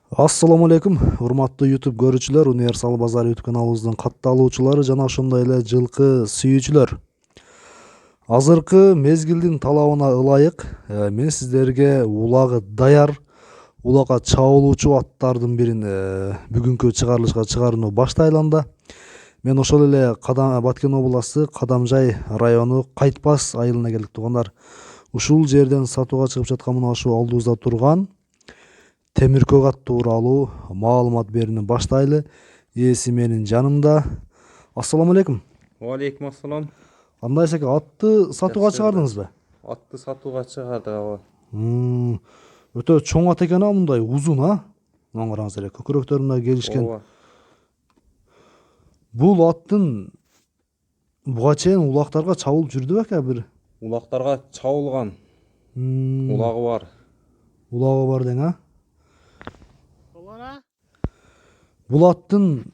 Ассаламу алейкум, урматтуу YouTube көрүүчүлөр, Универсал Базар YouTube каналыбыздын катталуучулары жана ошондой эле жылкы сүйүүчүлөр. Азыркы мезгилдин талабына ылайык мен сиздерге улагы даяр, улакка чабылуучу аттардын бирин бүгүнкү чыгарылышка чыгарууну баштайлам да. Мен ошол эле Баткен областы Кадамжай району Кайтпас айылына келдик туугандар. Ушул жерден сатууга чыгып жаткан мына ушул алдыбызда турган темиркөк ат тууралуу маалымат берүүнү баштайлы. Ээси менин жанымда. Ассаламу алейкум. Алейкум ассалам. Кандай эсеке, атты сатууга чыгардыңызбы? Атты сатууга чыгардык аба. Өтө чоң ат экен, мындай узун, мына караңыз эле, көкүрөктөрү мындай келишкен. Ооба. Бул аттын буга чейин улактарга чабылып жүрдү беке бир? Улактарга чабылган. Улагы бар. Улагы бар дең, Бул аттын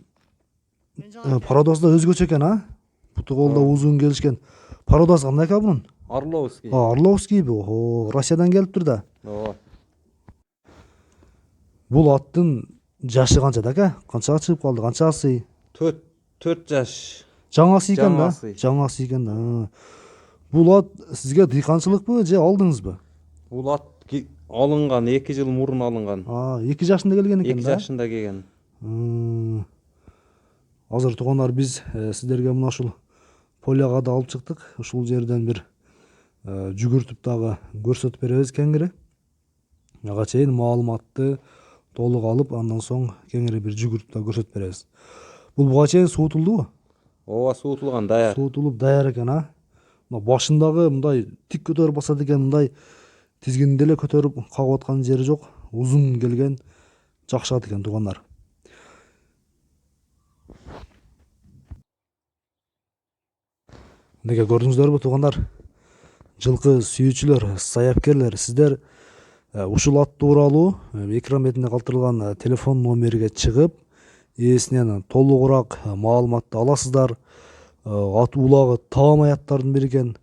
пародасы да өзгөчө экен, Буту колдо узун келишкен. Пародасы кандай экен бунун? Орловский. Орловскийби? Ого, Россиядан келиптир да. Ооба. Бул аттын жашы канча эке? Канчага чыгып калды? Канчасы? 4 жаш. Жаңасы экен да? Жаңасы. Жаңасы экен да. Бул ат сизге дыйканчылыкпы же алдыңызбы? Бул ат алынган, 2 жыл мурун алынган. 2 жашында келген экен 2 да? жашында келген. Азыр туугандар, биз сиздерге мына ушул поляга да алып чыктык. Ушул жерден бир жүгүртүп дагы көрсөтүп беребиз кеңири. Ага чейин маалыматты толук алып, андан соң кеңири бир жүгүртүп дагы көрсөтүп беребиз. Бул буга чейин суутулдубу? Ооба, суутулган, даяр. Суутулуп даяр экен, Мына башындагы мындай тик көтөрүп басат экен, мындай тизгининде эле көтөрүп кагып аткан жери жок. Узун келген, жакшы ат экен туугандар. Неге көрдүңүздөрбү туугандар? Жылкы сүйүүчүлөр, саяпкерлер, сиздер ушул ат тууралуу экран бетинде калтырылган телефон номерге чыгып, ээсинен толугураак маалыматты аласыздар. Ат улагы таамай аттардын бири экен.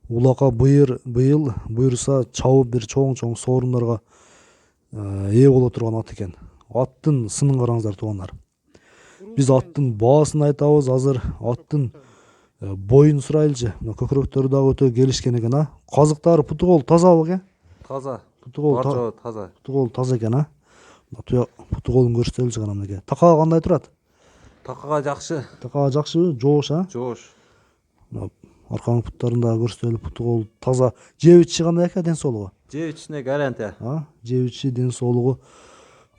Улакка быйыл буюрса чабып бир чоң соорундарга ээ боло турган ат экен. Аттын сынын караңыздар туугандар. Биз аттын баасын айтабыз. Азыр аттын боюн сурайлычы. Мына көкүрөктөрү дагы өтө келишкен экен, Казыктары, путу кол тазабы эке? Таза. Путу кол таза. Путу кол таза экен, Мына путу колун көрсөтөлүчү гана мынакей. Такага кандай турат? Такага жакшы. Такага жакшыбы? Жоош, Жоош. Мына аркаңы путтарында көрсөтөлүп, путу кол таза. Жеп ичиши кандай экен, ден соолугу? Жеп ичишине гарантия. Жеп ичиши, ден соолугу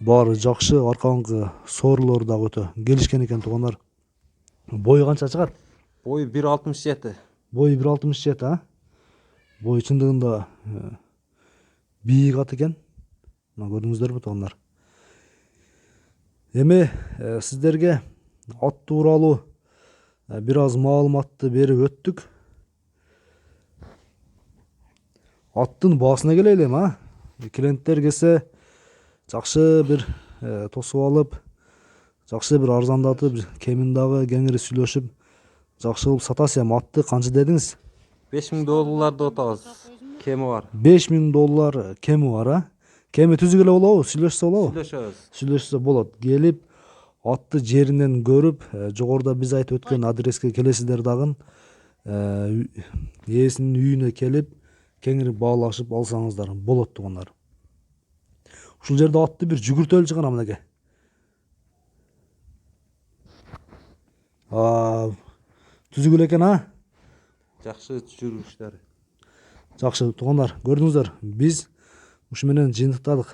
баары жакшы. Аркаңкы соорулору дагы өтө келишкен экен туугандар. Бою канча чыгат? Бою 1,67. Бою 1,67, Бою чындыгында бийик ат экен. Мына көрдүңүздөрбү туугандар? Эми сиздерге ат тууралуу бир аз маалыматты берип өттүк. Аттын баасына келели эми, Клиенттер келсе жакшы бир тосуп алып, жакшы бир арзандатып, кемин дагы кеңири сүйлөшүп, жакшы кылып сатасыз. Эми атты канча дедиңиз? $5000 атабыз. Кеми бар. $5000 кеми бар, Кеми түзүк эле болобу? Сүйлөшсө болобу? Сүйлөшөбүз. Сүйлөшсө болот. Келип, атты жеринен көрүп, жогоруда биз айтып өткөн адреске келесиздер дагы. Ээсинин үйүнө келип, кеңири баалашып алсаңыздар болот туугандар. Ушул жерде атты бир жүгүртөлүчү гана мынакей. Түзүк эле экен, Жакшы жүрүштөр. Жакшы туугандар, көрдүңүздөр, биз ушу менен жыйынтыктадык.